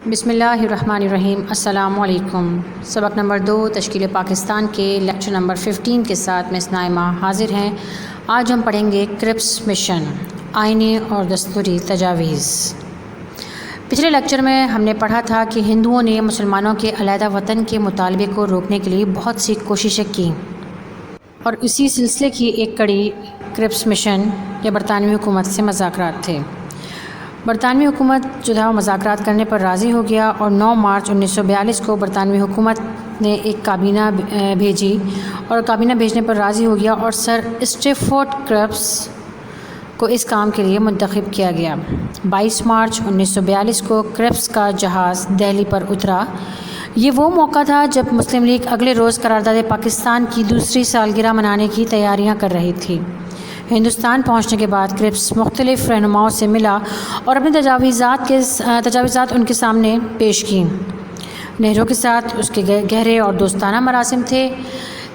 بسم اللہ الرحمن الرحیم۔ السلام علیکم۔ سبق نمبر 2 تشکیل پاکستان کے لیکچر نمبر 15 کے ساتھ مس نائمہ حاضر ہیں۔ آج ہم پڑھیں گے کرپس مشن، آئینی اور دستوری تجاویز۔ پچھلے لیکچر میں ہم نے پڑھا تھا کہ ہندوؤں نے مسلمانوں کے علیحدہ وطن کے مطالبے کو روکنے کے لیے بہت سی کوششیں کیں، اور اسی سلسلے کی ایک کڑی کرپس مشن یا برطانوی حکومت سے مذاکرات تھے۔ برطانوی حکومت جو تھا مذاکرات کرنے پر راضی ہو گیا، اور 9 مارچ 1942 کو برطانوی حکومت نے ایک کابینہ بھیجی، اور کابینہ بھیجنے پر راضی ہو گیا، اور سر اسٹیفورڈ کرپس کو اس کام کے لیے منتخب کیا گیا۔ 22 مارچ 1942 کو کرپس کا جہاز دہلی پر اترا۔ یہ وہ موقع تھا جب مسلم لیگ اگلے روز قرارداد پاکستان کی دوسری سالگرہ منانے کی تیاریاں کر رہی تھی۔ ہندوستان پہنچنے کے بعد کرپس مختلف رہنماؤں سے ملا اور اپنی تجاویزات ان کے سامنے پیش کی۔ نہرو کے ساتھ اس کے گہرے اور دوستانہ مراسم تھے۔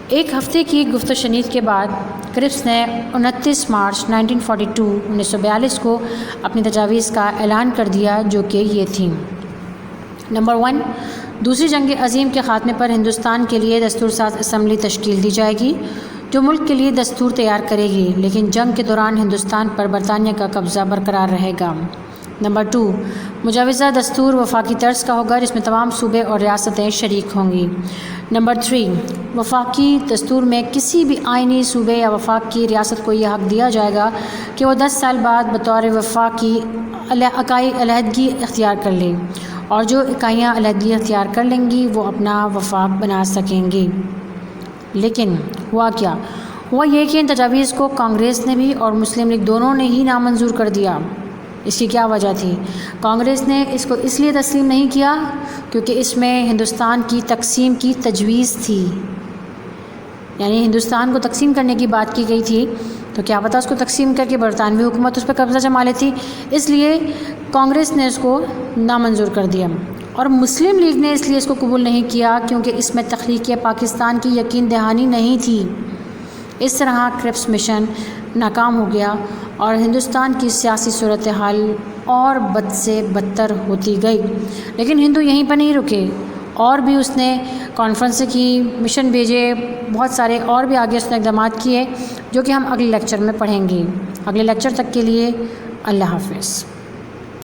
ایک ہفتے کی گفت و شنید کے بعد کرپس نے 29 مارچ 1942 کو اپنی تجاویز کا اعلان کر دیا، جو کہ یہ تھیں: نمبر 1، دوسری جنگ عظیم کے خاتمے پر ہندوستان کے لیے دستور ساز اسمبلی تشکیل دی جائے گی، جو ملک کے لیے دستور تیار کرے گی، لیکن جنگ کے دوران ہندوستان پر برطانیہ کا قبضہ برقرار رہے گا۔ نمبر 2، مجوزہ دستور وفاقی طرز کا ہوگا، جس میں تمام صوبے اور ریاستیں شریک ہوں گی۔ نمبر 3، وفاقی دستور میں کسی بھی آئینی صوبے یا وفاق کی ریاست کو یہ حق دیا جائے گا کہ وہ 10 سال بعد بطور وفاقی علیحدگی اختیار کر لے، اور جو اکائیاں علیحدگی اختیار کر لیں گی وہ اپنا وفاق بنا سکیں گی۔ لیکن ہوا کیا؟ ہوا یہ کہ ان تجاویز کو کانگریس نے بھی اور مسلم لیگ دونوں نے ہی نامنظور کر دیا۔ اس کی کیا وجہ تھی؟ کانگریس نے اس کو اس لیے تسلیم نہیں کیا کیونکہ اس میں ہندوستان کی تقسیم کی تجویز تھی، یعنی ہندوستان کو تقسیم کرنے کی بات کی گئی تھی، تو کیا پتہ اس کو تقسیم کر کے برطانوی حکومت اس پر قبضہ جما لیتی۔ اس لیے کانگریس نے اس کو نامنظور کر دیا، اور مسلم لیگ نے اس لیے اس کو قبول نہیں کیا کیونکہ اس میں تخلیق پاکستان کی یقین دہانی نہیں تھی۔ اس طرح کرپس مشن ناکام ہو گیا، اور ہندوستان کی سیاسی صورتحال اور بد سے بدتر ہوتی گئی۔ لیکن ہندو یہیں پر نہیں رکے، اور بھی اس نے کانفرنس کی، مشن بھیجے، بہت سارے اور بھی آگے اس نے اقدامات کیے، جو کہ ہم اگلے لیکچر میں پڑھیں گے۔ اگلے لیکچر تک کے لیے اللہ حافظ۔